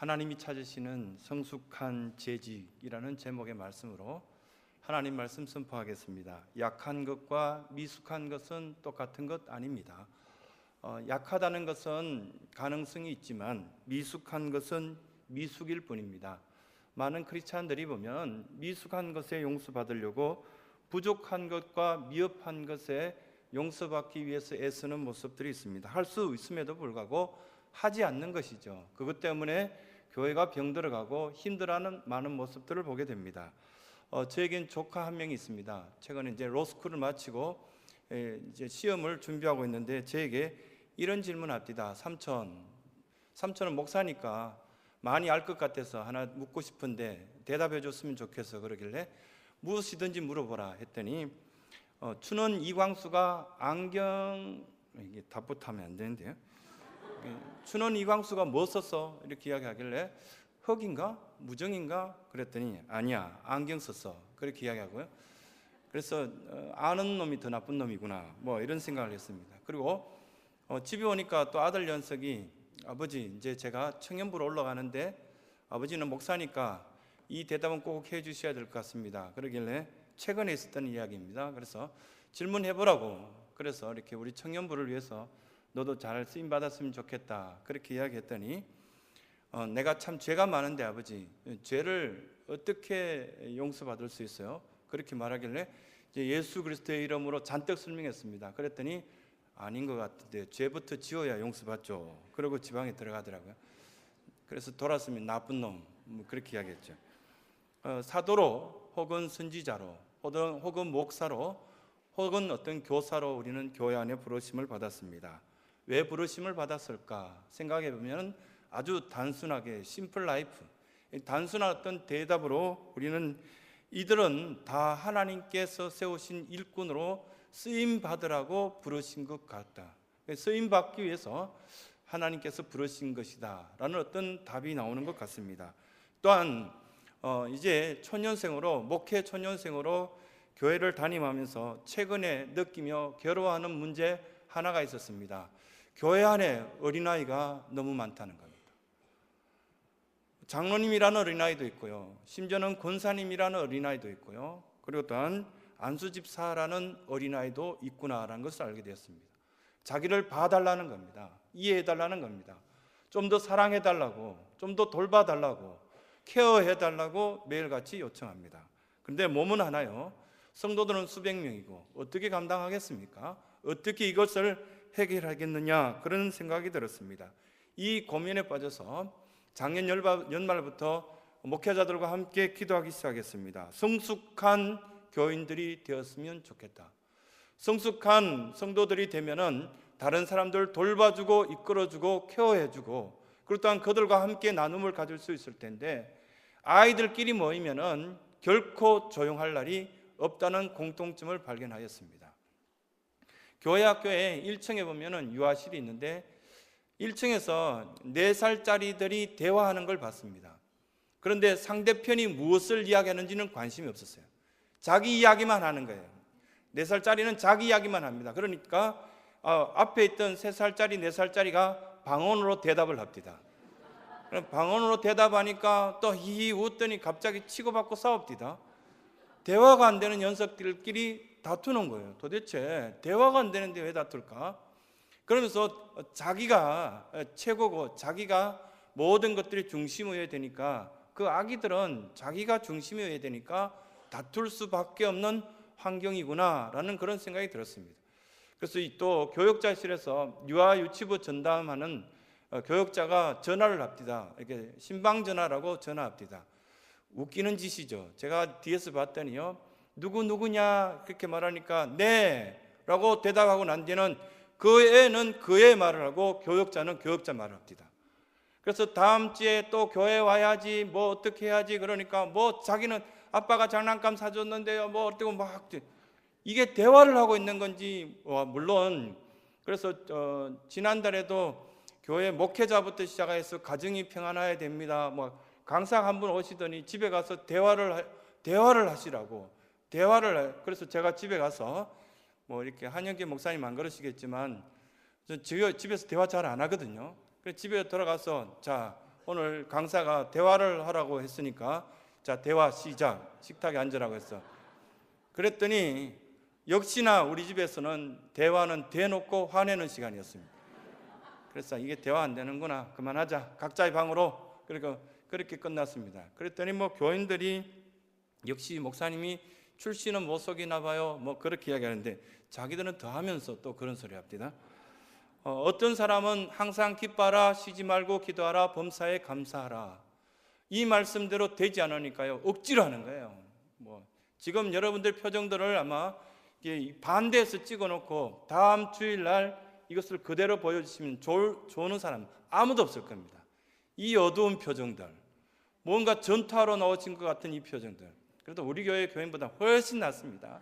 하나님이 찾으시는 성숙한 재직이라는 제목의 말씀으로 하나님 말씀 선포하겠습니다. 약한 것과 미숙한 것은 똑같은 것 아닙니다. 약하다는 것은 가능성이 있지만 미숙한 것은 미숙일 뿐입니다. 많은 크리스찬들이 보면 미숙한 것에 용서받으려고 부족한 것과 미흡한 것에 용서받기 위해서 애쓰는 모습들이 있습니다. 할 수 있음에도 불구하고 하지 않는 것이죠. 그것 때문에 교회가 병들어가고 힘들어하는 많은 모습들을 보게 됩니다. 저에겐 조카 한 명이 있습니다. 최근에 이제 로스쿨을 마치고 이제 시험을 준비하고 있는데 저에게 이런 질문합니다. 삼촌은 목사니까 많이 알 것 같아서 하나 묻고 싶은데 대답해 줬으면 좋겠어. 그러길래 무엇이든지 물어보라 했더니 춘원 이광수가 이게 답부하면 안 되는데요. 춘원 이광수가 뭐 썼어? 이렇게 이야기하길래 흑인가? 무정인가? 그랬더니 아니야, 안경 썼어. 그렇게 이야기하고요. 그래서 아는 놈이 더 나쁜 놈이구나, 뭐 이런 생각을 했습니다. 그리고 집에 오니까 또 아들 연석이 아버지, 이제 제가 청년부로 올라가는데 아버지는 목사니까 이 대답은 꼭 해주셔야 될 것 같습니다. 그러길래 최근에 있었던 이야기입니다. 그래서 질문해보라고, 그래서 이렇게 우리 청년부를 위해서 너도 잘 쓰임 받았으면 좋겠다, 그렇게 이야기했더니 내가 참 죄가 많은데 아버지, 죄를 어떻게 용서받을 수 있어요? 그렇게 말하길래 이제 예수 그리스도의 이름으로 잔뜩 설명했습니다. 그랬더니 아닌 것 같은데 죄부터 지어야 용서받죠. 그러고 지방에 들어가더라고요. 그래서 돌았으면 나쁜 놈, 뭐 그렇게 이야기했죠. 사도로 혹은 선지자로 혹은 목사로 혹은 어떤 교사로 우리는 교회 안에 부르심을 받았습니다. 왜 부르심을 받았을까 생각해 보면 아주 단순하게 심플 라이프, 단순한 어떤 대답으로 우리는 이들은 다 하나님께서 세우신 일꾼으로 쓰임 받으라고 부르신 것 같다. 쓰임 받기 위해서 하나님께서 부르신 것이다 라는 어떤 답이 나오는 것 같습니다. 또한 이제 목회 초년생으로 교회를 다니면서 최근에 느끼며 괴로워하는 문제 하나가 있었습니다. 교회 안에 어린아이가 너무 많다는 겁니다. 장로님이라는 어린아이도 있고요, 심지어는 권사님이라는 어린아이도 있고요, 그리고 또한 안수집사라는 어린아이도 있구나라는 것을 알게 되었습니다. 자기를 봐달라는 겁니다. 이해해달라는 겁니다. 좀 더 사랑해달라고, 좀 더 돌봐달라고, 케어해달라고 매일같이 요청합니다. 그런데 몸은 하나요, 성도들은 수백 명이고 어떻게 감당하겠습니까? 어떻게 이것을 해결하겠느냐, 그런 생각이 들었습니다. 이 고민에 빠져서 작년 연말부터 목회자들과 함께 기도하기 시작했습니다. 성숙한 교인들이 되었으면 좋겠다. 성숙한 성도들이 되면은 다른 사람들 돌봐주고 이끌어주고 케어해주고, 그리고 또한 그들과 함께 나눔을 가질 수 있을 텐데 아이들끼리 모이면은 결코 조용할 날이 없다는 공통점을 발견하였습니다. 교회 학교에 1층에 보면은 유아실이 있는데 1층에서 4살짜리들이 대화하는 걸 봤습니다. 그런데 상대편이 무엇을 이야기하는지는 관심이 없었어요. 자기 이야기만 하는 거예요. 4살짜리는 자기 이야기만 합니다. 그러니까 앞에 있던 3살짜리, 4살짜리가 방언으로 대답을 합니다. 그럼 방언으로 대답하니까 또 히히 웃더니 갑자기 치고받고 싸웁니다. 대화가 안 되는 녀석들끼리 다투는 거예요. 도대체 대화가 안 되는데 왜 다툴까? 그러면서 자기가 최고고 자기가 모든 것들이 중심이어야 되니까, 그 아기들은 자기가 중심이어야 되니까 다툴 수밖에 없는 환경이구나라는 그런 생각이 들었습니다. 그래서 또 교육자실에서 유아 유치부 전담하는 교육자가 전화를 합니다. 이렇게 신방 전화라고 전화합니다. 웃기는 짓이죠. 제가 뒤에서 봤더니요, 누구냐 그렇게 말하니까 네 라고 대답하고 난 뒤는 그 애는 그의 말을 하고 교육자는 교육자 말을 합니다. 그래서 다음 주에 또 교회 와야지, 뭐 어떻게 해야지, 그러니까 뭐 자기는 아빠가 장난감 사줬는데요, 뭐 어떻게 막, 이게 대화를 하고 있는 건지, 물론 그래서 지난달에도 교회 목회자부터 시작해서 가정이 평안해야 됩니다, 뭐 강사 한 분 오시더니 집에 가서 대화를 하시라고, 그래서 제가 집에 가서 뭐 이렇게 한영기 목사님 안 그러시겠지만 저 집에서 대화 잘 안 하거든요. 그래서 집에 들어가서 자, 오늘 강사가 대화를 하라고 했으니까 자, 대화 시작. 식탁에 앉으라고 했어. 그랬더니 역시나 우리 집에서는 대화는 대놓고 화내는 시간이었습니다. 그래서 이게 대화 안 되는구나, 그만하자, 각자의 방으로. 그렇게 끝났습니다. 그랬더니 뭐 교인들이 역시 목사님이 출신은 못 속이나 봐요, 뭐 그렇게 이야기하는데 자기들은 더 하면서 또 그런 소리 합니다. 어떤 사람은 항상 기뻐하라, 쉬지 말고 기도하라, 범사에 감사하라. 이 말씀대로 되지 않으니까요, 억지로 하는 거예요. 뭐 지금 여러분들 표정들을 아마 반대해서 찍어놓고 다음 주일날 이것을 그대로 보여주시면 좋은 사람 아무도 없을 겁니다. 이 어두운 표정들, 뭔가 전투하러 나오신 것 같은 이 표정들, 그래도 우리 교회 교인보다 훨씬 낫습니다.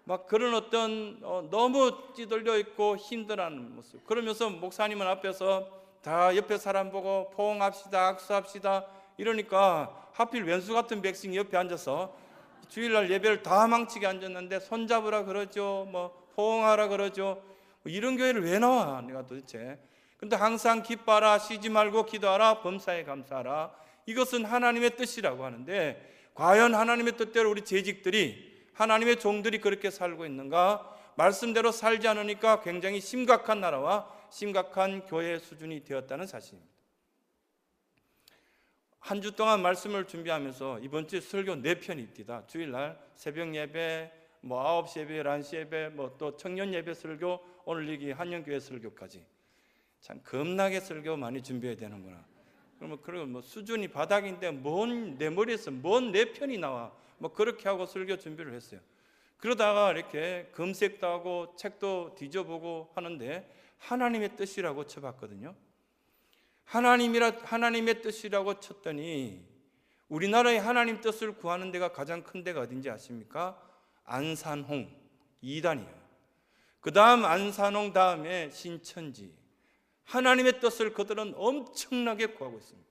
막 그런 어떤 너무 찌들려 있고 힘들어하는 모습, 그러면서 목사님은 앞에서 다 옆에 사람 보고 포옹합시다, 악수합시다 이러니까 하필 왼수 같은 백성이 옆에 앉아서 주일날 예배를 다 망치게 앉았는데 손잡으라 그러죠, 뭐 포옹하라 그러죠. 이런 교회를 왜 나와 내가 도대체. 근데 항상 기뻐하라, 쉬지 말고 기도하라, 범사에 감사하라, 이것은 하나님의 뜻이라고 하는데 과연 하나님의 뜻대로 우리 재직들이, 하나님의 종들이 그렇게 살고 있는가? 말씀대로 살지 않으니까 굉장히 심각한 나라와 심각한 교회 수준이 되었다는 사실입니다. 한 주 동안 말씀을 준비하면서 이번 주 설교 4편이 있디다. 주일날 새벽 예배, 뭐 9시 예배, 11시 예배, 뭐 또 청년 예배 설교, 오늘 여기 한영교회 설교까지. 참 겁나게 설교 많이 준비해야 되는구나. 그러면 뭐 수준이 바닥인데 내 머리에서 뭔 4편이 나와. 뭐 그렇게 하고 설교 준비를 했어요. 그러다가 이렇게 검색도 하고 책도 뒤져보고 하는데 하나님의 뜻이라고 쳐봤거든요. 하나님의 뜻이라고 쳤더니 우리나라의 하나님 뜻을 구하는 데가 가장 큰 데가 어딘지 아십니까? 안산홍 2단이에요. 그 다음 안산홍 다음에 신천지. 하나님의 뜻을 그들은 엄청나게 구하고 있습니다.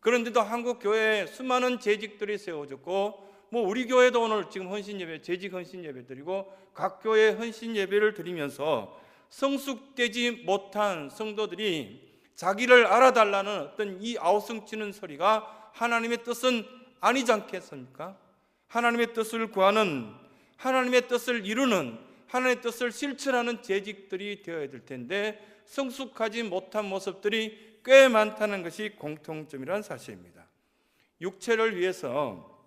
그런데도 한국 교회에 수많은 재직들이 세워졌고, 뭐 우리 교회도 오늘 지금 헌신예배, 재직 헌신예배 드리고 각 교회 헌신예배를 드리면서 성숙되지 못한 성도들이 자기를 알아달라는 어떤 이 아우성치는 소리가 하나님의 뜻은 아니지 않겠습니까? 하나님의 뜻을 구하는, 하나님의 뜻을 이루는, 하나님의 뜻을 실천하는 재직들이 되어야 될 텐데 성숙하지 못한 모습들이 꽤 많다는 것이 공통점이라는 사실입니다. 육체를 위해서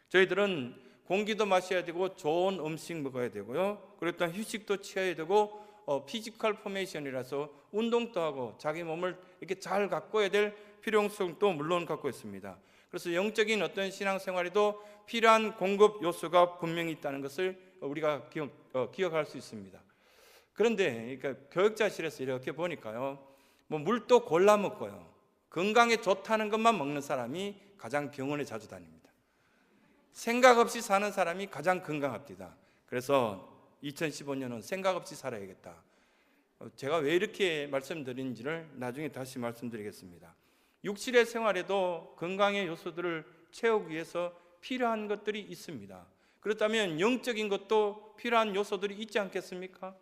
저희들은 공기도 마셔야 되고 좋은 음식 먹어야 되고요, 그리고 또 휴식도 취해야 되고 피지컬 포메이션이라서 운동도 하고 자기 몸을 이렇게 잘 가꿔야 될 필요성도 물론 갖고 있습니다. 그래서 영적인 어떤 신앙생활에도 필요한 공급 요소가 분명히 있다는 것을 우리가 기억할 수 있습니다. 그런데 그러니까 교육자실에서 이렇게 보니까요, 뭐 물도 골라 먹고요, 건강에 좋다는 것만 먹는 사람이 가장 병원에 자주 다닙니다. 생각 없이 사는 사람이 가장 건강합니다. 그래서 2015년은 생각 없이 살아야겠다. 제가 왜 이렇게 말씀드리는지를 나중에 다시 말씀드리겠습니다. 육실의 생활에도 건강의 요소들을 채우기 위해서 필요한 것들이 있습니다. 그렇다면 영적인 것도 필요한 요소들이 있지 않겠습니까?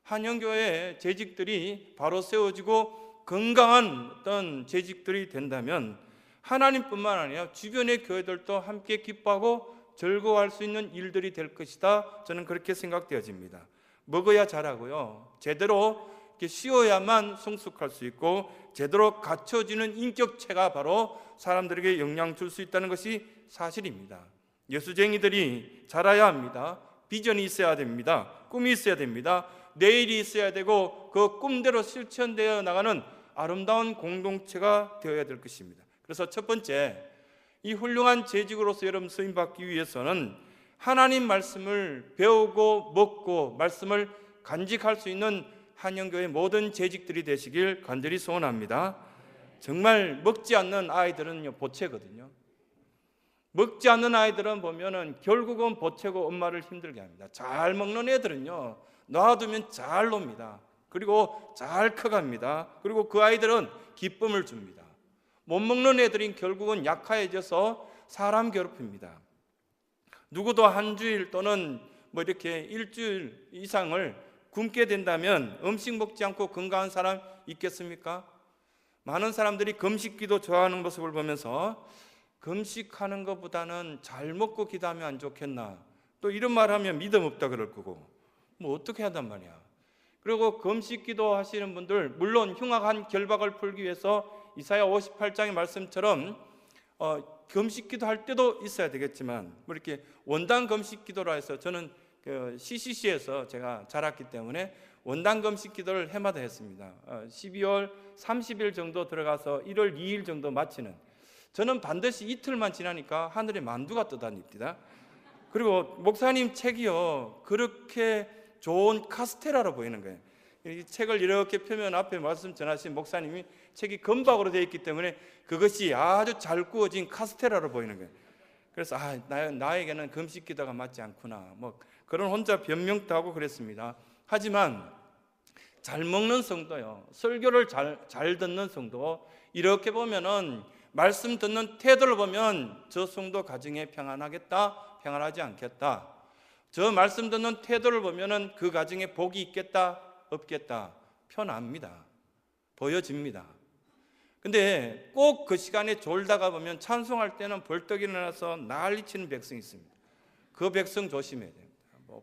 한영교회 재직들이 바로 세워지고 건강한 어떤 재직들이 된다면 하나님뿐만 아니라 주변의 교회들도 함께 기뻐하고 즐거워할 수 있는 일들이 될 것이다. 저는 그렇게 생각되어집니다. 먹어야 자라고요, 제대로 이렇게 쉬어야만 성숙할 수 있고 제대로 갖춰지는 인격체가 바로 사람들에게 영향 줄 수 있다는 것이 사실입니다. 예수쟁이들이 자라야 합니다. 비전이 있어야 됩니다. 꿈이 있어야 됩니다. 내일이 있어야 되고 그 꿈대로 실천되어 나가는 아름다운 공동체가 되어야 될 것입니다. 그래서 첫 번째, 이 훌륭한 재직으로서 여러분 쓰임받기 위해서는 하나님 말씀을 배우고 먹고 말씀을 간직할 수 있는 한영교회 모든 재직들이 되시길 간절히 소원합니다. 정말 먹지 않는 아이들은요, 보채거든요. 먹지 않는 아이들은 보면은 결국은 보채고 엄마를 힘들게 합니다. 잘 먹는 애들은요, 놔두면 잘 놉니다. 그리고 잘 커갑니다. 그리고 그 아이들은 기쁨을 줍니다. 못 먹는 애들은 결국은 약화해져서 사람 괴롭힙니다. 누구도 한 주일 또는 뭐 이렇게 일주일 이상을 굶게 된다면 음식 먹지 않고 건강한 사람 있겠습니까? 많은 사람들이 금식기도 좋아하는 모습을 보면서 금식하는 것보다는 잘 먹고 기도하면 안 좋겠나, 또 이런 말하면 믿음 없다 그럴 거고, 뭐 어떻게 한단 말이야. 그리고 금식기도 하시는 분들, 물론 흉악한 결박을 풀기 위해서 이사야 58장의 말씀처럼 금식기도 할 때도 있어야 되겠지만, 뭐 이렇게 원당 금식기도라 해서, 저는 CCC에서 제가 자랐기 때문에 원당 금식기도를 해마다 했습니다. 12월 30일 정도 들어가서 1월 2일 정도 마치는, 저는 반드시 이틀만 지나니까 하늘에 만두가 떠다닙니다. 그리고 목사님 책이요, 그렇게 좋은 카스테라로 보이는 거예요. 이 책을 이렇게 펴면 앞에 말씀 전하신 목사님이 책이 금박으로 되어 있기 때문에 그것이 아주 잘 구워진 카스테라로 보이는 거예요. 그래서 나에게는 금식기도가 맞지 않구나, 뭐 그런 혼자 변명도 하고 그랬습니다. 하지만 잘 먹는 성도요, 설교를 잘 듣는 성도, 이렇게 보면은 말씀 듣는 태도를 보면 저 성도 가정에 평안하겠다, 평안하지 않겠다, 저 말씀 듣는 태도를 보면은 그 가정에 복이 있겠다, 없겠다, 편합니다. 보여집니다. 근데 꼭 그 시간에 졸다가 보면 찬송할 때는 벌떡 일어나서 난리치는 백성이 있습니다. 그 백성 조심해야 됩니다.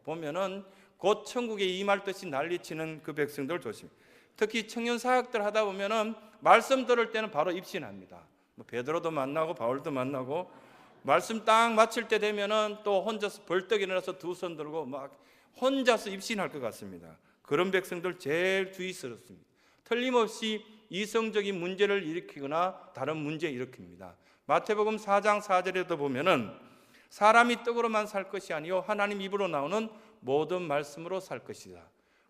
보면은 곧 천국에 임할 듯이 난리치는 그 백성들 조심. 특히 청년 사역들 하다 보면은 말씀 들을 때는 바로 입신합니다. 베드로도 만나고 바울도 만나고, 말씀 딱 마칠 때 되면은 또 혼자서 벌떡 일어나서 두 손 들고 막 혼자서 입신할 것 같습니다. 그런 백성들 제일 주의스럽습니다. 틀림없이 이성적인 문제를 일으키거나 다른 문제 일으킵니다. 마태복음 4장 4절에도 보면은 사람이 떡으로만 살 것이 아니요 하나님 입으로 나오는 모든 말씀으로 살 것이다.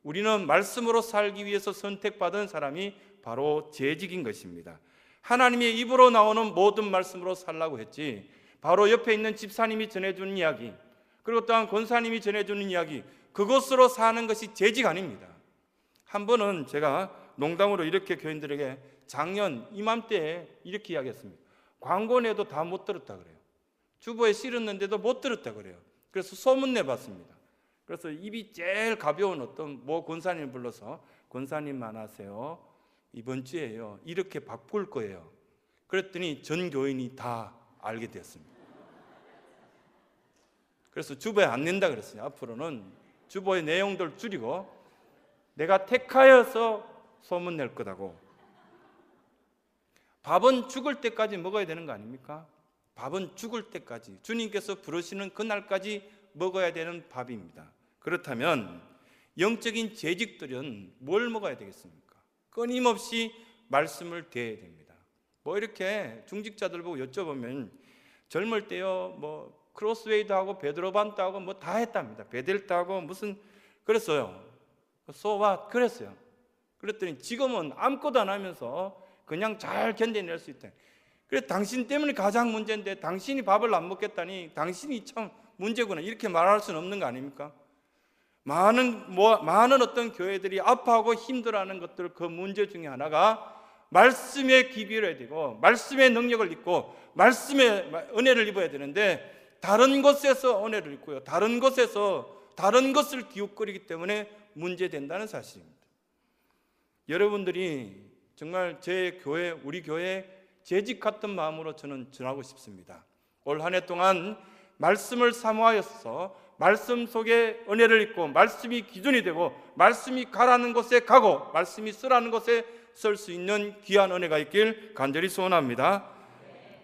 우리는 말씀으로 살기 위해서 선택받은 사람이 바로 재직인 것입니다. 하나님의 입으로 나오는 모든 말씀으로 살라고 했지, 바로 옆에 있는 집사님이 전해주는 이야기, 그리고 또한 권사님이 전해주는 이야기, 그것으로 사는 것이 재직 아닙니다. 한 번은 제가 농담으로 이렇게 교인들에게 작년 이맘때에 이렇게 이야기했습니다. 광고 내도 다 못 들었다 그래요. 주보에 실었는데도 못 들었다 그래요. 그래서 소문 내봤습니다. 그래서 입이 제일 가벼운 어떤 모 권사님을 불러서, 권사님만 하세요, 이번 주에요 이렇게 바꿀 거예요. 그랬더니 전 교인이 다 알게 되었습니다. 그래서 주보에 안 낸다 그랬어요. 앞으로는 주보의 내용들 줄이고 내가 택하여서 소문 낼 거다고. 밥은 죽을 때까지 먹어야 되는 거 아닙니까? 밥은 죽을 때까지, 주님께서 부르시는 그날까지 먹어야 되는 밥입니다. 그렇다면 영적인 재직들은 뭘 먹어야 되겠습니까? 끊임없이 말씀을 대해야 됩니다. 뭐 이렇게 중직자들 보고 여쭤보면 젊을 때요 뭐 크로스웨이도 하고 베드로반도 하고 뭐 다 했답니다. 베델도 하고 무슨 그랬어요. 소와 그랬어요. 그랬더니 지금은 아무것도 안 하면서 그냥 잘 견뎌낼 수 있다. 그래서 당신 때문에 가장 문제인데 당신이 밥을 안 먹겠다니 당신이 참 문제구나, 이렇게 말할 수는 없는 거 아닙니까? 많은 어떤 교회들이 아파하고 힘들어하는 것들, 그 문제 중에 하나가 말씀에 귀 기울여야 되고 말씀의 능력을 입고 말씀의 은혜를 입어야 되는데 다른 곳에서 은혜를 입고요, 다른 곳에서 다른 것을 기웃거리기 때문에 문제된다는 사실입니다. 여러분들이 정말 제 교회, 우리 교회 재직 같은 마음으로 저는 전하고 싶습니다. 올 한 해 동안 말씀을 사모하여서 말씀 속에 은혜를 입고 말씀이 기준이 되고 말씀이 가라는 곳에 가고 말씀이 쓰라는 곳에 쓸 수 있는 귀한 은혜가 있길 간절히 소원합니다.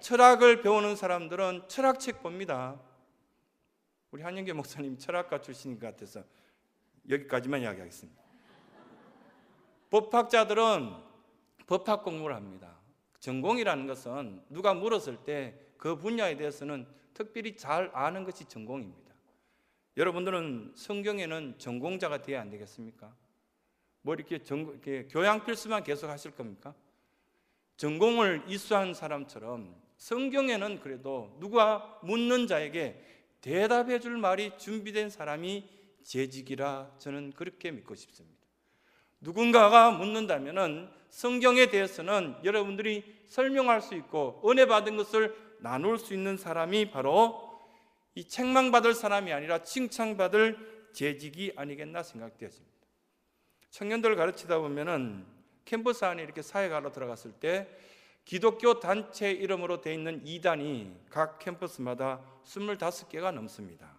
철학을 배우는 사람들은 철학책 봅니다. 우리 한영계 목사님 철학가 출신인 것 같아서 여기까지만 이야기하겠습니다. 법학자들은 법학 공부를 합니다. 전공이라는 것은 누가 물었을 때 그 분야에 대해서는 특별히 잘 아는 것이 전공입니다. 여러분들은 성경에는 전공자가 되어야 안 되겠습니까? 뭐 이렇게 교양 필수만 계속 하실 겁니까? 전공을 이수한 사람처럼 성경에는 그래도 누가 묻는 자에게 대답해 줄 말이 준비된 사람이 재직이라 저는 그렇게 믿고 싶습니다. 누군가가 묻는다면은 성경에 대해서는 여러분들이 설명할 수 있고 은혜 받은 것을 나눌 수 있는 사람이 바로 이 책망받을 사람이 아니라 칭찬받을 재직이 아니겠나 생각되었습니다. 청년들 가르치다 보면은 캠퍼스 안에 이렇게 사회가로 들어갔을 때 기독교 단체 이름으로 되어 있는 이단이 각 캠퍼스마다 25개가 넘습니다.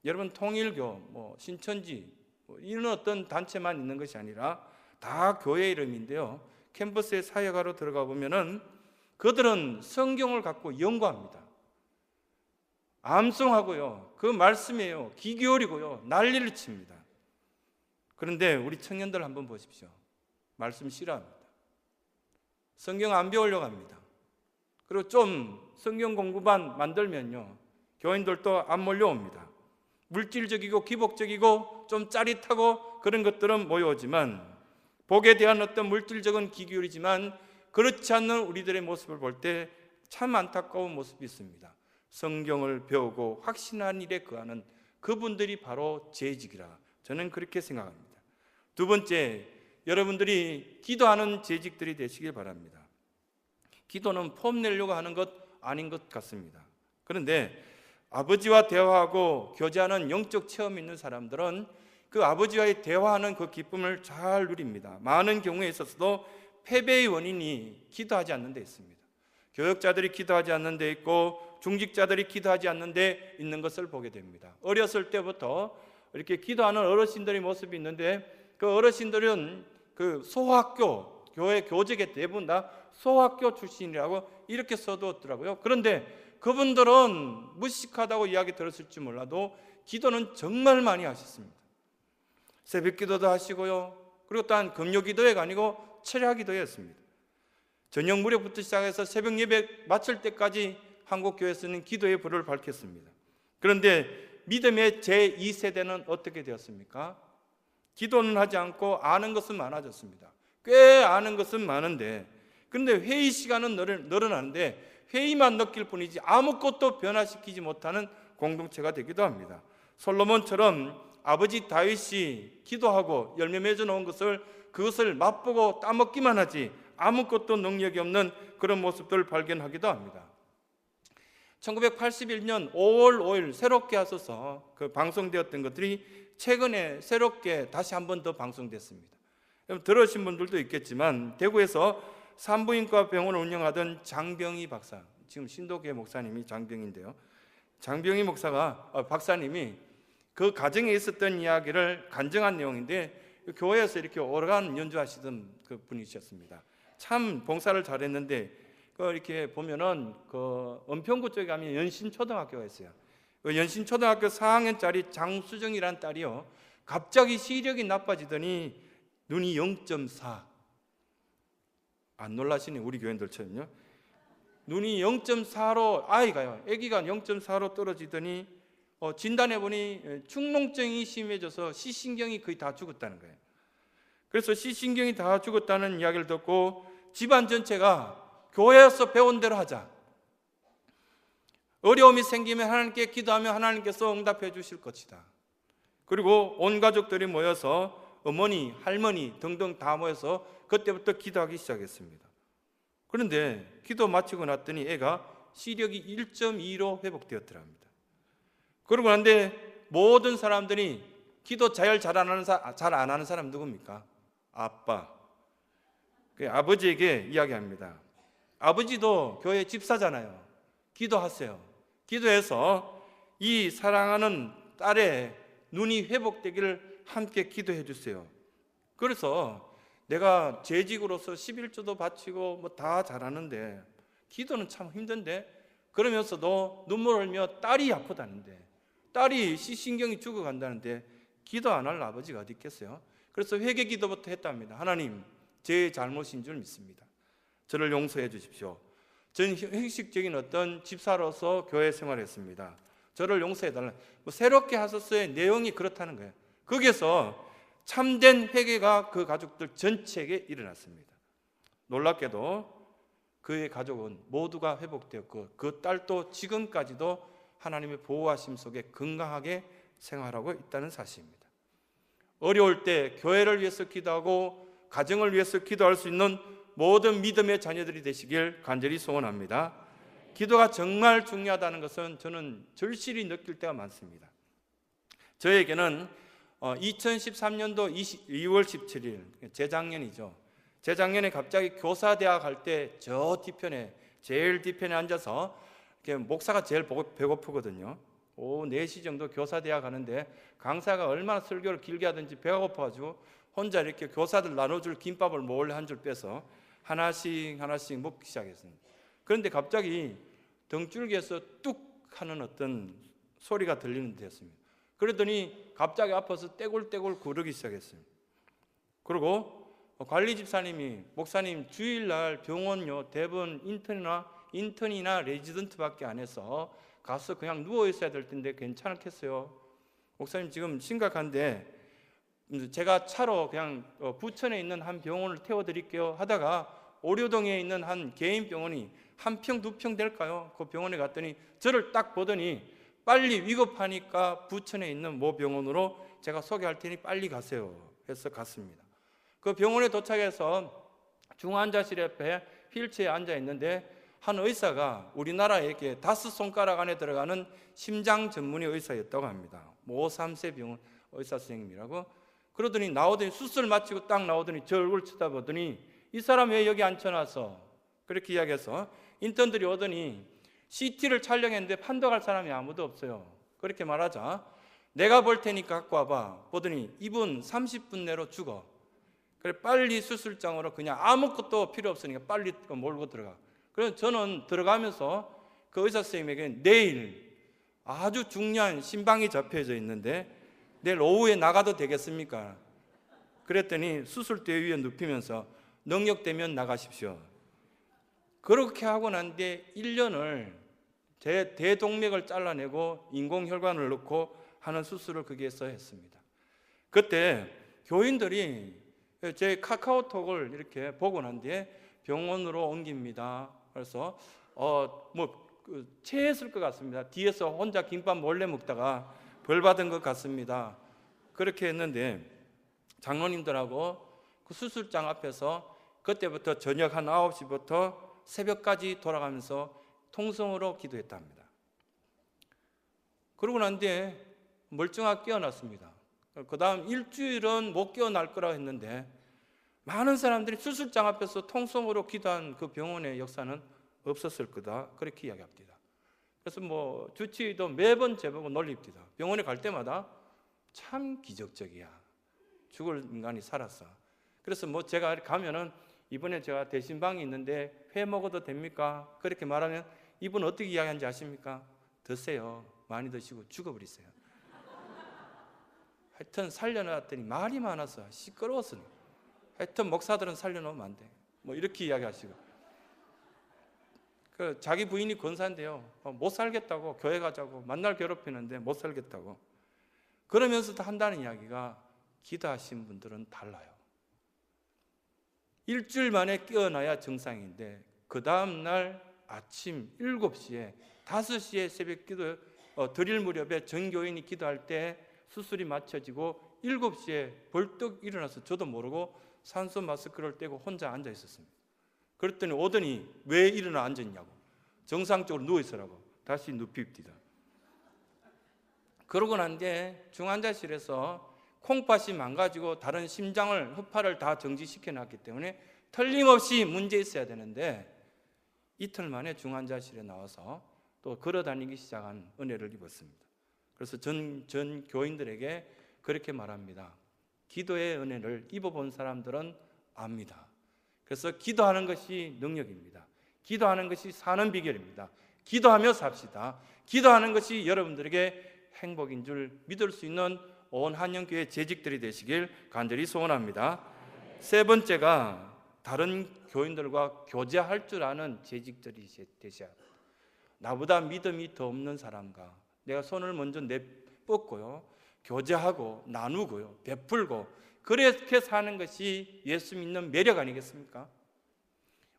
여러분, 통일교, 신천지 이런 어떤 단체만 있는 것이 아니라 다 교회 이름인데요, 캠퍼스의 사회가로 들어가 보면은 그들은 성경을 갖고 연구합니다. 암송하고요, 그 말씀이에요, 귀 기울이고요, 난리를 칩니다. 그런데 우리 청년들 한번 보십시오. 말씀 싫어합니다. 성경 안 배우려고 합니다. 그리고 좀 성경 공부반 만들면요, 교인들도 안 몰려옵니다. 물질적이고 기복적이고 좀 짜릿하고 그런 것들은 모여오지만, 복에 대한 어떤 물질적인 귀 기울이지만 그렇지 않는 우리들의 모습을 볼 때 참 안타까운 모습이 있습니다. 성경을 배우고 확신한 일에 거하는 그분들이 바로 재직이라 저는 그렇게 생각합니다. 두 번째, 여러분들이 기도하는 재직들이 되시길 바랍니다. 기도는 폼 내려고 하는 것 아닌 것 같습니다. 그런데 아버지와 대화하고 교제하는 영적 체험이 있는 사람들은 그 아버지와의 대화하는 그 기쁨을 잘 누립니다. 많은 경우에 있어서도 패배의 원인이 기도하지 않는 데 있습니다. 교역자들이 기도하지 않는 데 있고 중직자들이 기도하지 않는 데 있는 것을 보게 됩니다. 어렸을 때부터 이렇게 기도하는 어르신들의 모습이 있는데, 그 어르신들은 그 소학교, 교회 교직의 대부분 다 소학교 출신이라고 이렇게 써두었더라고요. 그런데 그분들은 무식하다고 이야기 들었을지 몰라도 기도는 정말 많이 하셨습니다. 새벽 기도도 하시고요, 그리고 또한 금요 기도회가 아니고 철야 기도회였습니다. 저녁 무렵부터 시작해서 새벽 예배 마칠 때까지 한국교회에서는 기도의 불을 밝혔습니다. 그런데 믿음의 제2세대는 어떻게 되었습니까? 기도는 하지 않고 아는 것은 많아졌습니다. 꽤 아는 것은 많은데, 그런데 회의 시간은 늘어나는데 회의만 느낄 뿐이지 아무것도 변화시키지 못하는 공동체가 되기도 합니다. 솔로몬처럼 아버지 다윗이 기도하고 열매 맺어 놓은 그것을 맛보고 따먹기만 하지 아무것도 능력이 없는 그런 모습들을 발견하기도 합니다. 1981년 5월 5일 새롭게 하셔서 그 방송되었던 것들이 최근에 새롭게 다시 한 번 더 방송됐습니다. 들으신 분들도 있겠지만, 대구에서 산부인과 병원을 운영하던 장병희 박사, 지금 신도교회 목사님이 장병인데요, 장병희 박사님이 그 가정에 있었던 이야기를 간증한 내용인데, 교회에서 이렇게 오르간 연주하시던 그 분이셨습니다. 참 봉사를 잘했는데, 이렇게 보면은 그 은평구 쪽에 가면 연신초등학교가 있어요. 그 연신초등학교 4학년짜리 장수정이라는 딸이요, 갑자기 시력이 나빠지더니 눈이 0.4. 안 놀라시네, 우리 교인들처럼요. 눈이 0.4로 아기가 0.4로 떨어지더니 진단해보니 축농증이 심해져서 시신경이 거의 다 죽었다는 거예요. 그래서 시신경이 다 죽었다는 이야기를 듣고 집안 전체가 교회에서 배운 대로 하자, 어려움이 생기면 하나님께 기도하면 하나님께서 응답해 주실 것이다. 그리고 온 가족들이 모여서 어머니, 할머니 등등 다 모여서 그때부터 기도하기 시작했습니다. 그런데 기도 마치고 났더니 애가 시력이 1.2로 회복되었더랍니다. 그러고 난데 모든 사람들이 기도 잘 안 하는 사람 누굽니까? 아빠. 아버지에게 이야기합니다. 아버지도 교회 집사잖아요. 기도하세요. 기도해서 이 사랑하는 딸의 눈이 회복되기를 함께 기도해 주세요. 그래서 내가 재직으로서 11조도 바치고 다 잘하는데 기도는 참 힘든데, 그러면서도 눈물 흘며 딸이 아프다는데, 딸이 시신경이 죽어간다는데 기도 안 할 아버지가 어디 있겠어요? 그래서 회개 기도부터 했답니다. 하나님, 제 잘못인 줄 믿습니다. 저를 용서해 주십시오. 저는 형식적인 어떤 집사로서 교회 생활했습니다. 저를 용서해 달라. 새롭게 하셨어의 내용이 그렇다는 거예요. 거기에서 참된 회개가 그 가족들 전체에게 일어났습니다. 놀랍게도 그의 가족은 모두가 회복되었고 그 딸도 지금까지도 하나님의 보호하심 속에 건강하게 생활하고 있다는 사실입니다. 어려울 때 교회를 위해서 기도하고 가정을 위해서 기도할 수 있는 모든 믿음의 자녀들이 되시길 간절히 소원합니다. 기도가 정말 중요하다는 것은 저는 절실히 느낄 때가 많습니다. 저에게는 2013년도 2월 17일, 재작년이죠. 재작년에 갑자기 교사대학 할 때 저 뒤편에, 제일 뒤편에 앉아서 이렇게 목사가 제일 배고프거든요. 오후 4시 정도 교사대학 하는데 강사가 얼마나 설교를 길게 하든지 배가 고파가지고 혼자 이렇게 교사들 나눠줄 김밥을 몰래 한 줄 빼서 하나씩 먹기 시작했습니다. 그런데 갑자기 등줄기에서 뚝 하는 어떤 소리가 들리는 듯했습니다. 그러더니 갑자기 아파서 떼굴떼굴 구르기 시작했습니다. 그리고 관리 집사님이, 목사님 주일날 병원요 대부분 인턴이나 레지던트밖에 안 해서 가서 그냥 누워 있어야 될 텐데 괜찮겠어요? 목사님 지금 심각한데 제가 차로 그냥 부천에 있는 한 병원을 태워드릴게요 하다가 오류동에 있는 한 개인 병원이 한 평, 2평 될까요? 그 병원에 갔더니 저를 딱 보더니 빨리 위급하니까 부천에 있는 모 병원으로 제가 소개할 테니 빨리 가세요 해서 갔습니다. 그 병원에 도착해서 중환자실 옆에 휠체어에 앉아 있는데 한 의사가 우리나라에 이렇게 5손가락 안에 들어가는 심장 전문의 의사였다고 합니다. 모 3세 병원 의사 선생님이라고. 그러더니 나오더니 수술 마치고 딱 나오더니 저 얼굴 쳐다보더니 이 사람 왜 여기 앉혀놨어? 그렇게 이야기해서 인턴들이 오더니 CT를 촬영했는데 판독할 사람이 아무도 없어요. 그렇게 말하자 내가 볼 테니까 갖고 와봐. 보더니 이분 30분 내로 죽어. 그래 빨리 수술장으로 그냥 아무것도 필요 없으니까 빨리 몰고 들어가. 그래서 저는 들어가면서 그 의사 선생님에게 내일 아주 중요한 신방이 접혀져 있는데 내일 오후에 나가도 되겠습니까? 그랬더니 수술대 위에 눕히면서 능력되면 나가십시오. 그렇게 하고 난 뒤에 1년을 대동맥을 잘라내고 인공혈관을 넣고 하는 수술을 거기에서 했습니다. 그때 교인들이 제 카카오톡을 이렇게 보고 난 뒤에 병원으로 옮깁니다. 그래서 체했을 것 같습니다. 뒤에서 혼자 김밥 몰래 먹다가 벌 받은 것 같습니다. 그렇게 했는데 장로님들하고 그 수술장 앞에서 그때부터 저녁 한 9시부터 새벽까지 돌아가면서 통성으로 기도했답니다. 그러고 난 뒤에 멀쩡하게 깨어났습니다. 그 다음 일주일은 못 깨어날 거라고 했는데 많은 사람들이 수술장 앞에서 통성으로 기도한 그 병원의 역사는 없었을 거다. 그렇게 이야기합니다. 그래서 주치의도 매번 제보고 놀립니다. 병원에 갈 때마다 참 기적적이야. 죽을 인간이 살았어. 그래서 제가 가면은 이번에 제가 대신방이 있는데 회 먹어도 됩니까? 그렇게 말하면 이분 어떻게 이야기하는지 아십니까? 드세요. 많이 드시고 죽어버리세요. 하여튼 살려놨더니 말이 많아서 시끄러웠으니 하여튼 목사들은 살려놓으면 안 돼. 이렇게 이야기하시고 자기 부인이 권사인데요. 못 살겠다고 교회 가자고 만날 괴롭히는데 못 살겠다고 그러면서도 한다는 이야기가 기도하신 분들은 달라요. 일주일 만에 깨어나야 정상인데 그 다음날 아침 7시에 5시에 새벽 기도 드릴 무렵에 전교인이 기도할 때 수술이 마쳐지고 7시에 벌떡 일어나서 저도 모르고 산소 마스크를 떼고 혼자 앉아 있었습니다. 그랬더니 오더니 왜 일어나 앉았냐고 정상적으로 누워있으라고 다시 눕힙니다. 그러고 난 뒤에 중환자실에서 콩팥이 망가지고 다른 심장을 허파를 다 정지시켜 놨기 때문에 틀림없이 문제 있어야 되는데 이틀 만에 중환자실에 나와서 또 걸어다니기 시작한 은혜를 입었습니다. 그래서 전 교인들에게 그렇게 말합니다. 기도의 은혜를 입어본 사람들은 압니다. 그래서 기도하는 것이 능력입니다. 기도하는 것이 사는 비결입니다. 기도하며 삽시다. 기도하는 것이 여러분들에게 행복인 줄 믿을 수 있는 온 한영교회 재직들이 되시길 간절히 소원합니다. 세 번째가 다른 교인들과 교제할 줄 아는 재직들이 되셔야 합니다. 나보다 믿음이 더 없는 사람과 내가 손을 먼저 내뻗고요, 교제하고 나누고요, 베풀고 그렇게 사는 것이 예수 믿는 매력 아니겠습니까?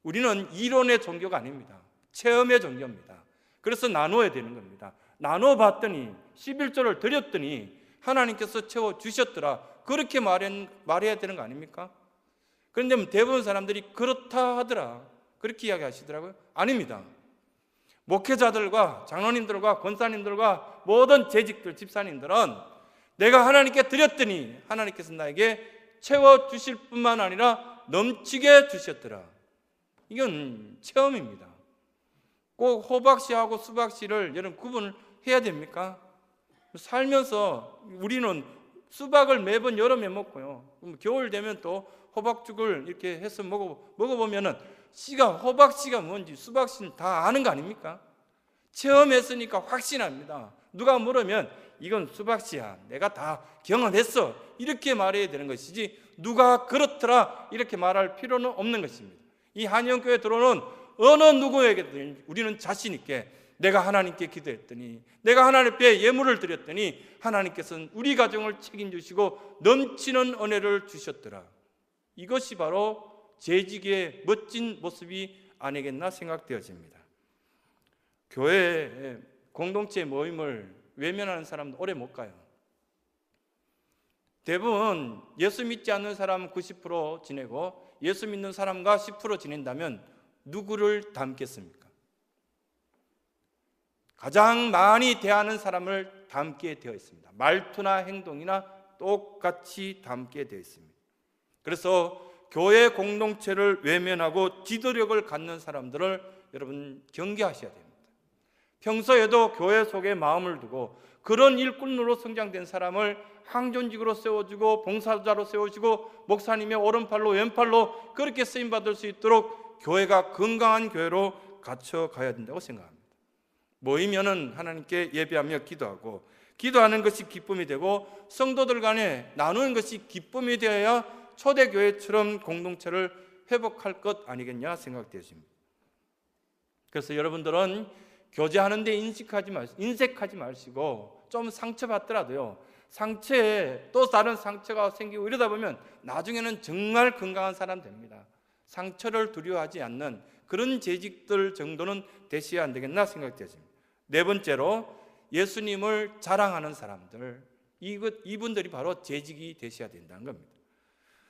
우리는 이론의 종교가 아닙니다. 체험의 종교입니다. 그래서 나눠야 되는 겁니다. 나눠봤더니 11조를 드렸더니 하나님께서 채워주셨더라. 그렇게 말해야 되는 거 아닙니까? 그런데 대부분 사람들이 그렇다 하더라. 그렇게 이야기하시더라고요. 아닙니다. 목회자들과 장로님들과 권사님들과 모든 재직들, 집사님들은 내가 하나님께 드렸더니 하나님께서 나에게 채워주실 뿐만 아니라 넘치게 주셨더라. 이건 체험입니다. 꼭 호박씨하고 수박씨를 여러분 구분을 해야 됩니까? 살면서 우리는 수박을 매번 여름에 먹고요, 겨울 되면 또 호박죽을 이렇게 해서 먹어보면은 씨가, 호박씨가 뭔지 수박씨는 다 아는 거 아닙니까? 체험했으니까 확신합니다. 누가 물으면 이건 수박씨야, 내가 다 경험했어, 이렇게 말해야 되는 것이지 누가 그렇더라 이렇게 말할 필요는 없는 것입니다. 이 한영교회 들어오는 어느 누구에게든 우리는 자신 있게 내가 하나님께 기도했더니, 내가 하나님 앞에 예물을 드렸더니 하나님께서는 우리 가정을 책임주시고 넘치는 은혜를 주셨더라. 이것이 바로 재직의 멋진 모습이 아니겠나 생각되어집니다. 교회 공동체 모임을 외면하는 사람도 오래 못 가요. 대부분 예수 믿지 않는 사람은 90% 지내고 예수 믿는 사람과 10% 지낸다면 누구를 닮겠습니까? 가장 많이 대하는 사람을 닮게 되어 있습니다. 말투나 행동이나 똑같이 닮게 되어 있습니다. 그래서 교회 공동체를 외면하고 지도력을 갖는 사람들을 여러분 경계하셔야 됩니다. 평소에도 교회 속에 마음을 두고 그런 일꾼으로 성장된 사람을 항존직으로 세워주고 봉사자로 세워주고 목사님의 오른팔로 왼팔로 그렇게 쓰임받을 수 있도록 교회가 건강한 교회로 갖춰가야 된다고 생각합니다. 모이면은 하나님께 예배하며 기도하고, 기도하는 것이 기쁨이 되고 성도들 간에 나누는 것이 기쁨이 되어야 초대교회처럼 공동체를 회복할 것 아니겠냐 생각되십니다. 그래서 여러분들은 교제하는데 인색하지 마시고 좀 상처받더라도요, 상처에 또 다른 상처가 생기고 이러다 보면 나중에는 정말 건강한 사람 됩니다. 상처를 두려워하지 않는 그런 재직들 정도는 되셔야 안 되겠나 생각되십니다. 네 번째로 예수님을 자랑하는 사람들, 이분들이 바로 재직이 되셔야 된다는 겁니다.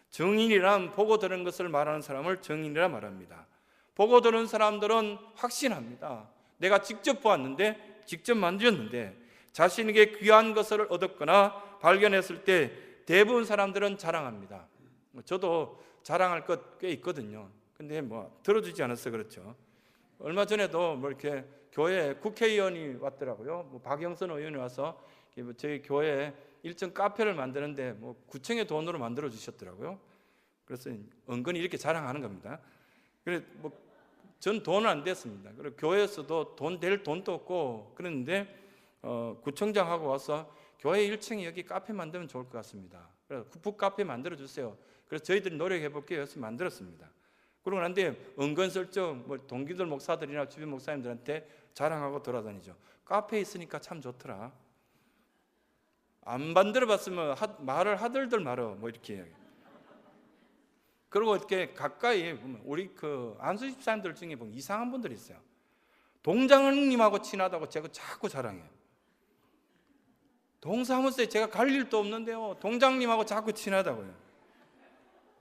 증인이란 보고 들은 것을 말하는 사람을 증인이라 말합니다. 보고 들은 사람들은 확신합니다. 내가 직접 보았는데, 직접 만졌는데, 자신에게 귀한 것을 얻었거나 발견했을 때 대부분 사람들은 자랑합니다. 저도 자랑할 것 꽤 있거든요. 근데 들어주지 않았어. 그렇죠. 얼마 전에도 이렇게 교회에 국회의원이 왔더라고요. 박영선 의원이 와서 저희 교회에 일정 카페를 만드는데 구청의 돈으로 만들어 주셨더라고요. 그래서 은근히 이렇게 자랑하는 겁니다. 그래 전 돈은 안 됐습니다. 그리고 교회에서도 돈 될 돈도 없고 그랬는데 구청장하고 와서 교회 1층에 여기 카페 만들면 좋을 것 같습니다. 그래서 북카페 만들어 주세요. 그래서 저희들이 노력해 볼게요 해서 만들었습니다. 그러고 난데 은근슬쩍 동기들 목사들이나 주변 목사님들한테 자랑하고 돌아다니죠. 카페에 있으니까 참 좋더라. 안 만들어 봤으면 말을 하들들 말어 이렇게 이야기해요. 그리고 이렇게 가까이 보면 우리 안수 집사님들 중에 보면 이상한 분들이 있어요. 동장님하고 친하다고 제가 자꾸 자랑해요. 동사무소에 제가 갈 일도 없는데요, 동장님하고 자꾸 친하다고요.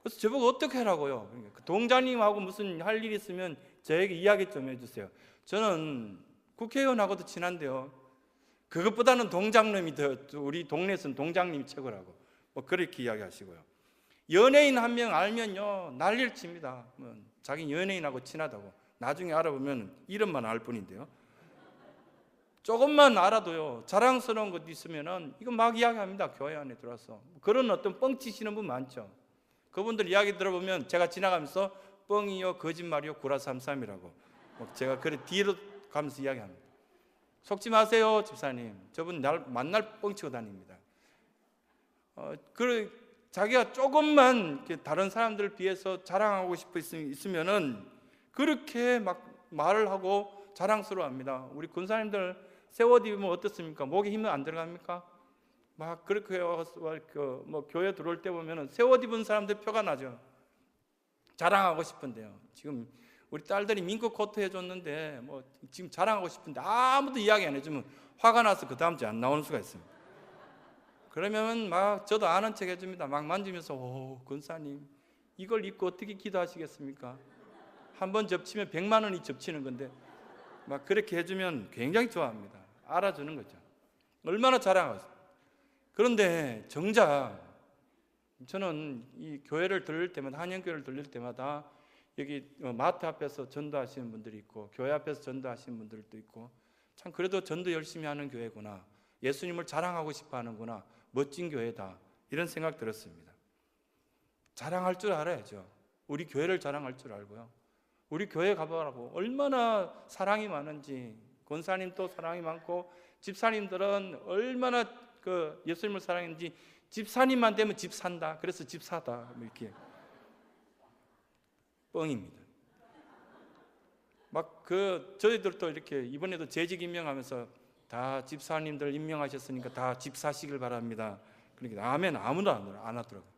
그래서 저보고 어떻게 하라고요? 동장님하고 무슨 할 일 있으면 저에게 이야기 좀 해주세요. 저는 국회의원하고도 친한데요, 그것보다는 동장님이 더, 우리 동네에서는 동장님이 최고라고 그렇게 이야기하시고요. 연예인 한 명 알면요 난리를 칩니다. 자기 연예인하고 친하다고. 나중에 알아보면 이름만 알 뿐인데요, 조금만 알아도요 자랑스러운 것 있으면은 이거 막 이야기합니다. 교회 안에 들어와서 그런 어떤 뻥치시는 분 많죠. 그분들 이야기 들어보면 제가 지나가면서 뻥이요 거짓말이요 구라삼삼이라고 제가 그래 뒤로 가면서 이야기합니다. 속지 마세요 집사님, 저분 날 만날 뻥치고 다닙니다. 자기가 조금만 다른 사람들을 비해서 자랑하고 싶어 있으면은 그렇게 막 말을 하고 자랑스러워합니다. 우리 군사님들 새 옷 입으면 어떻습니까? 목에 힘은 안 들어갑니까? 막 그렇게 교회 들어올 때 보면은 새 옷 입은 사람들 표가 나죠. 자랑하고 싶은데요. 지금 우리 딸들이 민국 코트 해줬는데 지금 자랑하고 싶은데 아무도 이야기 안 해주면 화가 나서 그 다음 주에 안 나오는 수가 있습니다. 그러면 막 저도 아는 척 해줍니다. 막 만지면서 권사님 이걸 입고 어떻게 기도하시겠습니까? 한번 접치면 100만 원이 접치는 건데 막 그렇게 해주면 굉장히 좋아합니다. 알아주는 거죠. 얼마나 자랑하세요. 그런데 정작 저는 이 교회를 들릴 때마다, 한영교회를 들릴 때마다 여기 마트 앞에서 전도하시는 분들이 있고 교회 앞에서 전도하시는 분들도 있고, 참 그래도 전도 열심히 하는 교회구나, 예수님을 자랑하고 싶어 하는구나, 멋진 교회다, 이런 생각 들었습니다. 자랑할 줄 알아야죠. 우리 교회를 자랑할 줄 알고요. 우리 교회 가보라고 얼마나 사랑이 많은지, 권사님도 사랑이 많고 집사님들은 얼마나 그 예수님을 사랑했는지, 집사님만 되면 집 산다, 그래서 집 사다, 이렇게 뻥입니다. 막 저희들도 이렇게 이번에도 재직 임명하면서 다 집사님들 임명하셨으니까 다 집 사시길 바랍니다. 그러니까 아멘 아무도 안 하더라고요.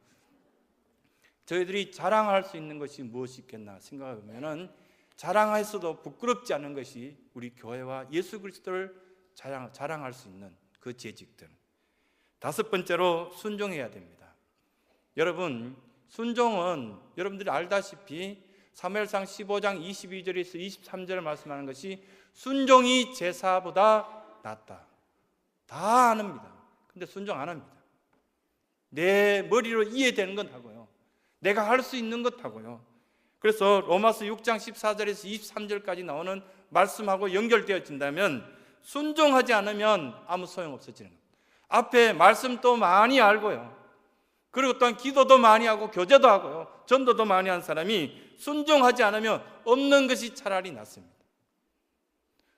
저희들이 자랑할 수 있는 것이 무엇이 있겠나 생각하면은, 자랑해서도 부끄럽지 않은 것이 우리 교회와 예수 그리스도를 자랑할 수 있는 그 재직들. 다섯 번째로 순종해야 됩니다. 여러분, 순종은 여러분들이 알다시피 사무엘상 15장 22절에서 23절을 말씀하는 것이 순종이 제사보다 낫다, 다 아닙니다. 근데 순종 안 합니다. 내 머리로 이해되는 건 하고요, 내가 할 수 있는 것 하고요. 그래서 로마서 6장 14절에서 23절까지 나오는 말씀하고 연결되어진다면, 순종하지 않으면 아무 소용없어지는 겁니다. 앞에 말씀도 많이 알고요, 그리고 또한 기도도 많이 하고 교제도 하고요, 전도도 많이 한 사람이 순종하지 않으면 없는 것이 차라리 낫습니다.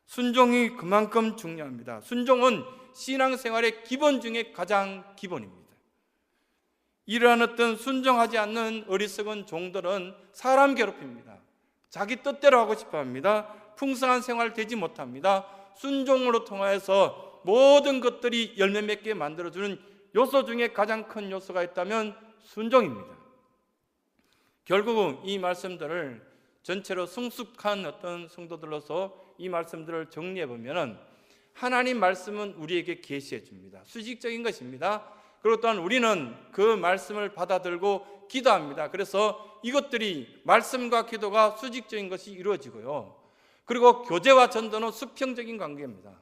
순종이 그만큼 중요합니다. 순종은 신앙생활의 기본 중에 가장 기본입니다. 이러한 어떤 순종하지 않는 어리석은 종들은 사람 괴롭힙니다. 자기 뜻대로 하고 싶어 합니다. 풍성한 생활 되지 못합니다. 순종으로 통하여서 모든 것들이 열매 맺게 만들어주는 요소 중에 가장 큰 요소가 있다면 순종입니다. 결국 이 말씀들을 전체로 성숙한 어떤 성도들로서 이 말씀들을 정리해 보면, 하나님 말씀은 우리에게 계시해 줍니다. 수직적인 것입니다. 그리고 또한 우리는 그 말씀을 받아들고 기도합니다. 그래서 이것들이, 말씀과 기도가 수직적인 것이 이루어지고요, 그리고 교제와 전도는 수평적인 관계입니다.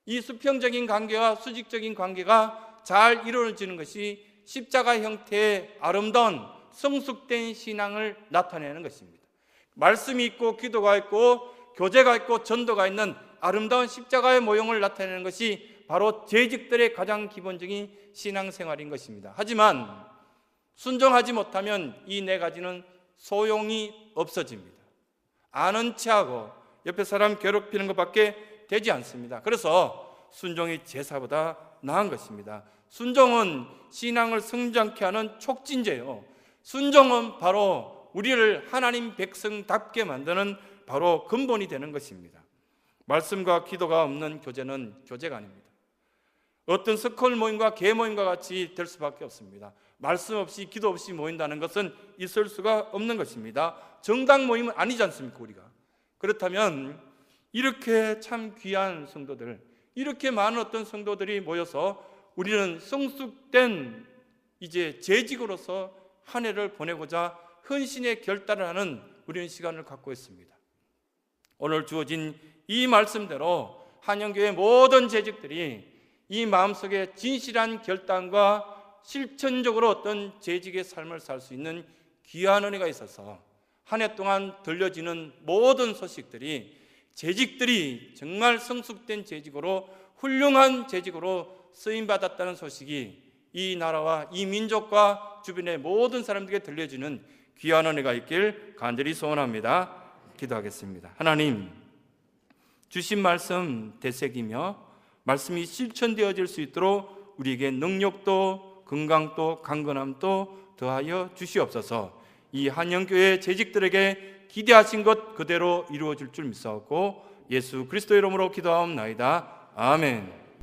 이 수평적인 관계와 수직적인 관계가 잘 이루어지는 것이 십자가 형태의 아름다운 성숙된 신앙을 나타내는 것입니다. 말씀이 있고 기도가 있고 교제가 있고 전도가 있는 아름다운 십자가의 모형을 나타내는 것이 바로 재직들의 가장 기본적인 신앙생활인 것입니다. 하지만 순종하지 못하면 이 네 가지는 소용이 없어집니다. 아는 체하고 옆에 사람 괴롭히는 것밖에 되지 않습니다. 그래서 순종이 제사보다 나은 것입니다. 순종은 신앙을 성장케 하는 촉진제요, 순종은 바로 우리를 하나님 백성답게 만드는 바로 근본이 되는 것입니다. 말씀과 기도가 없는 교제는 교제가 아닙니다. 어떤 스컬 모임과 개 모임과 같이 될 수밖에 없습니다. 말씀 없이 기도 없이 모인다는 것은 있을 수가 없는 것입니다. 정당 모임은 아니지 않습니까, 우리가? 그렇다면 이렇게 참 귀한 성도들, 이렇게 많은 어떤 성도들이 모여서 우리는 성숙된 이제 재직으로서 한 해를 보내고자 헌신의 결단을 하는 우리는 시간을 갖고 있습니다. 오늘 주어진 이 말씀대로 한영교회 모든 재직들이 이 마음속에 진실한 결단과 실천적으로 어떤 재직의 삶을 살 수 있는 귀한 은혜가 있어서 한 해 동안 들려지는 모든 소식들이, 재직들이 정말 성숙된 재직으로, 훌륭한 재직으로 쓰임받았다는 소식이 이 나라와 이 민족과 주변의 모든 사람들에게 들려지는 귀한 은혜가 있길 간절히 소원합니다. 기도하겠습니다. 하나님, 주신 말씀 되새기며 말씀이 실천되어질 수 있도록 우리에게 능력도 건강도 강건함도 더하여 주시옵소서. 이 한영교회 재직들에게 기대하신 것 그대로 이루어질 줄 믿사옵고 예수 그리스도 이름으로 기도하옵나이다. 아멘.